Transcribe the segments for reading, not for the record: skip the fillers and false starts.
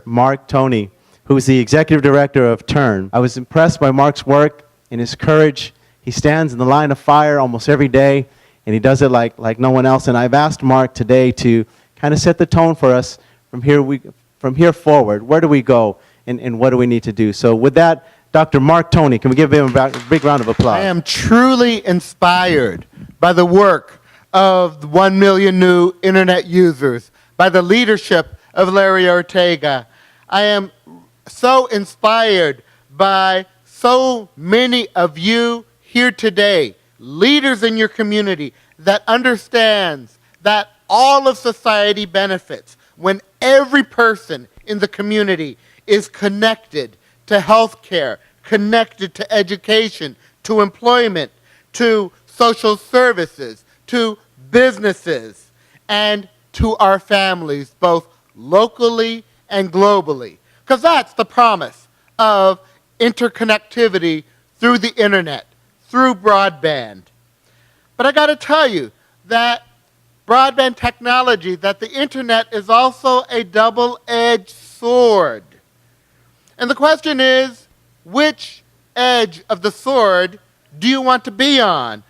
Mark Toney, who's the executive director of Turn. I was impressed by Mark's work and his courage. He stands in the line of fire almost every day, and he does it like no one else. And I've asked Mark today to kind of set the tone for us from here forward. Where do we go, and what do we need to do? So with that, Dr. Mark Toney, can we give him a big round of applause? I am truly inspired by the work of the 1 million new internet users, by the leadership of Larry Ortega. I am so inspired by so many of you here today, leaders in your community, that understands that all of society benefits when every person in the community is connected to health care, connected to education, to employment, to social services, to businesses, and to our families, both locally and globally. Because that's the promise of interconnectivity through the internet, through broadband. But I got to tell you that broadband technology, that the internet is also a double-edged sword. And the question is, which edge of the sword do you want to be on?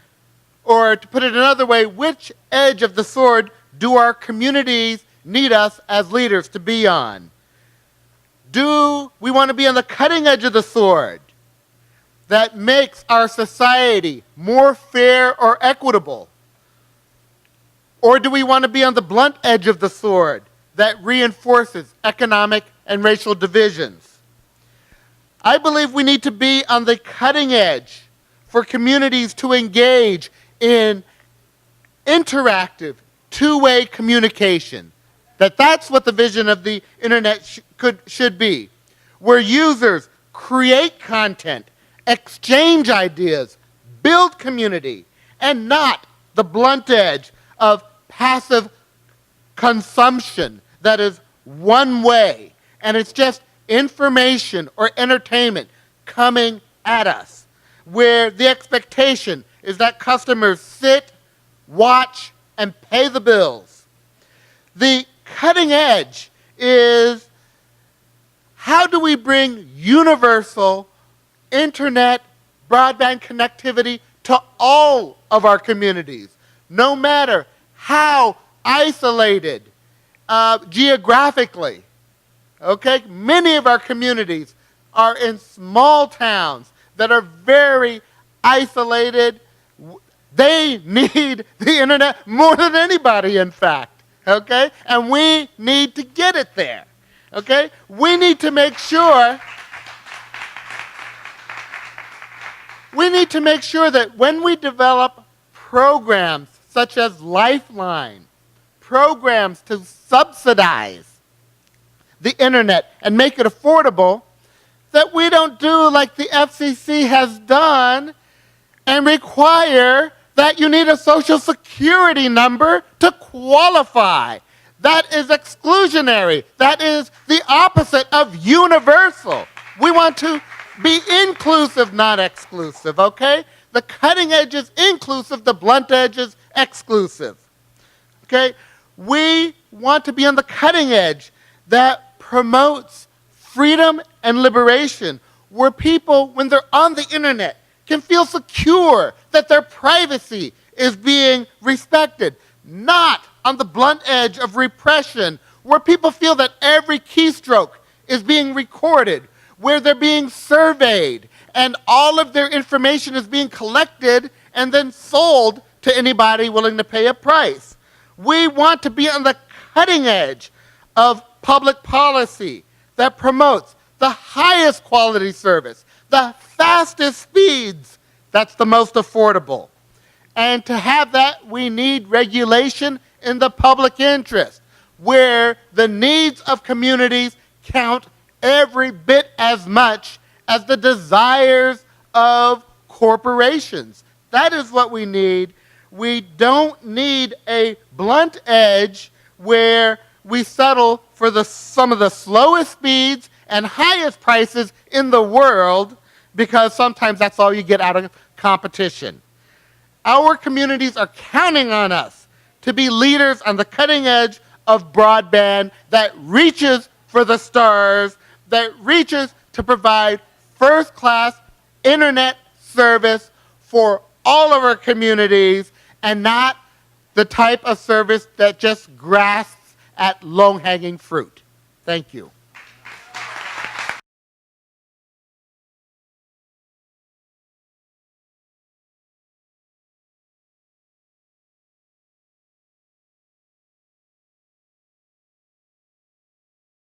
Or to put it another way, which edge of the sword do our communities need us as leaders to be on? Do we want to be on the cutting edge of the sword that makes our society more fair or equitable? Or do we want to be on the blunt edge of the sword that reinforces economic and racial divisions? I believe we need to be on the cutting edge for communities to engage in interactive, two-way communication. That's what the vision of the internet should be, where users create content, exchange ideas, build community, and not the blunt edge of passive consumption that is one way, and it's just information or entertainment coming at us, where the expectation is that customers sit, watch, and pay the bills. The cutting edge is, how do we bring universal internet broadband connectivity to all of our communities, no matter how isolated geographically? Okay, many of our communities are in small towns that are very isolated. They need the internet more than anybody, in fact, okay? And we need to get it there, okay? We need to make sure that when we develop programs such as Lifeline, programs to subsidize the internet and make it affordable, that we don't do like the FCC has done and require that you need a social security number to qualify. That is exclusionary. That is the opposite of universal. We want to be inclusive, not exclusive, okay? The cutting edge is inclusive, the blunt edge is exclusive, okay? We want to be on the cutting edge that promotes freedom and liberation, where people, when they're on the internet, can feel secure that their privacy is being respected, not on the blunt edge of repression, where people feel that every keystroke is being recorded, where they're being surveyed, and all of their information is being collected and then sold to anybody willing to pay a price. We want to be on the cutting edge of public policy that promotes the highest quality service, the fastest speeds, that's the most affordable. And to have that, we need regulation in the public interest, where the needs of communities count every bit as much as the desires of corporations. That is what we need. We don't need a blunt edge where we settle for some of the slowest speeds and highest prices in the world, because sometimes that's all you get out of competition. Our communities are counting on us to be leaders on the cutting edge of broadband that reaches for the stars that reaches to provide first-class internet service for all of our communities and not the type of service that just grasps at low-hanging fruit. Thank you.